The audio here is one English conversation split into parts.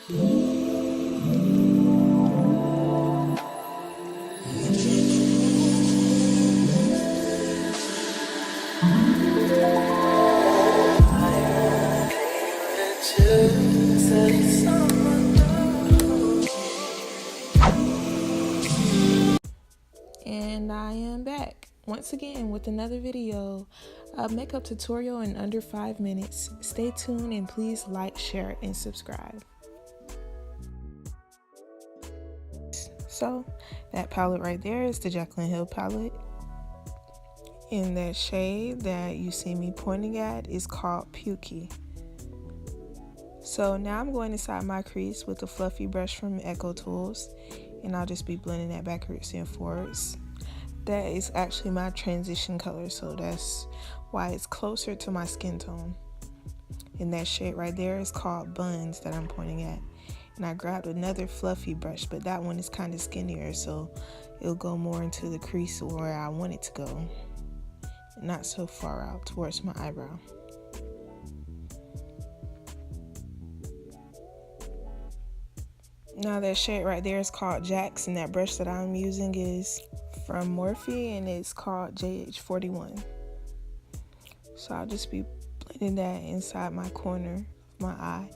And I am back once again with another video, a makeup tutorial in under 5 minutes. Stay tuned and please like, share, and subscribe. So that palette right there is the Jaclyn Hill palette. And that shade that you see me pointing at is called Pukey. So now I'm going inside my crease with a fluffy brush from Echo Tools, and I'll just be blending that backwards and forwards. That is actually my transition color, so that's why it's closer to my skin tone. And that shade right there is called Buns that I'm pointing at. And I grabbed another fluffy brush, but that one is kind of skinnier, so it'll go more into the crease where I want it to go, not so far out towards my eyebrow. Now that shade right there is called Jax, and that brush that I'm using is from Morphe, and it's called JH41. So I'll just be blending that inside my corner of my eye.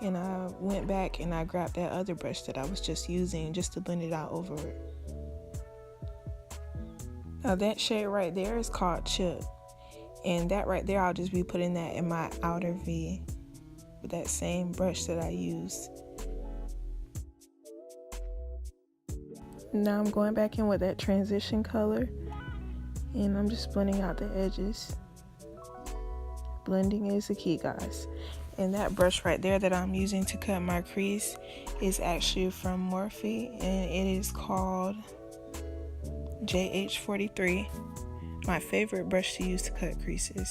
And I went back and I grabbed that other brush that I was just using just to blend it out over it. Now that shade right there is called Chip, and that right there I'll just be putting that in my outer V with that same brush that I used. Now I'm going back in with that transition color, and I'm just blending out the edges. Blending is the key, guys. And that brush right there that I'm using to cut my crease is actually from Morphe, and it is called JH43, my favorite brush to use to cut creases.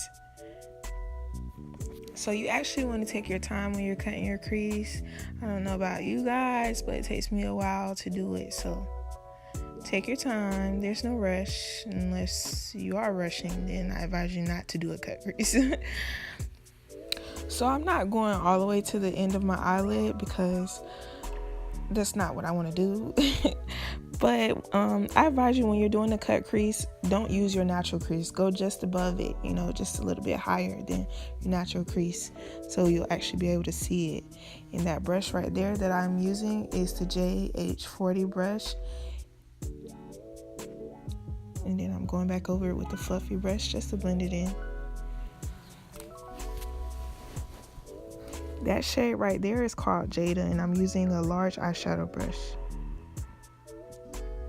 So you actually want to take your time when you're cutting your crease. I don't know about you guys, but it takes me a while to do it, so take your time. There's no rush. Unless you are rushing, then I advise you not to do a cut crease. So I'm not going all the way to the end of my eyelid because that's not what I want to do. But I advise you, when you're doing a cut crease, don't use your natural crease. Go just above it, you know, just a little bit higher than your natural crease, so you'll actually be able to see it. And that brush right there that I'm using is the JH40 brush. And then I'm going back over it with the fluffy brush just to blend it in. That shade right there is called Jada, and I'm using a large eyeshadow brush.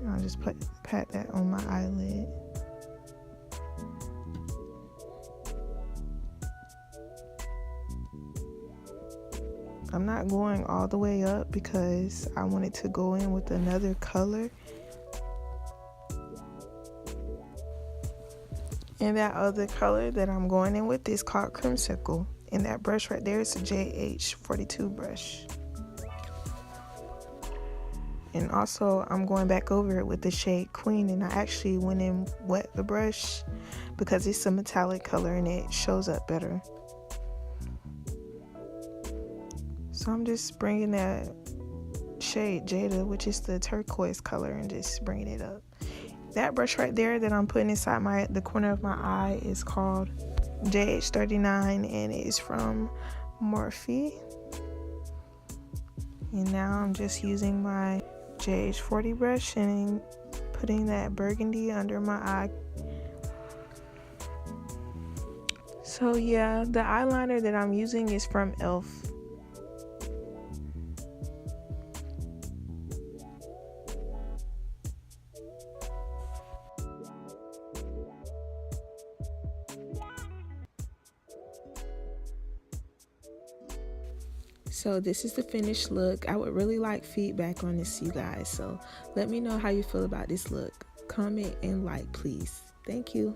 And I'll just pat that on my eyelid. I'm not going all the way up because I wanted to go in with another color. And that other color that I'm going in with is called Creamsicle. And that brush right there is a JH42 brush. And also I'm going back over it with the shade Queen, and I actually went in wet the brush because it's a metallic color and it shows up better. So I'm just bringing that shade Jada, which is the turquoise color, and just bringing it up. That brush right there that I'm putting inside the corner of my eye is called JH39, and it is from Morphe. And now I'm just using my JH40 brush and putting that burgundy under my eye. So yeah, the eyeliner that I'm using is from e.l.f. So this is the finished look. I would really like feedback on this, you guys. So let me know how you feel about this look. Comment and like, please. Thank you.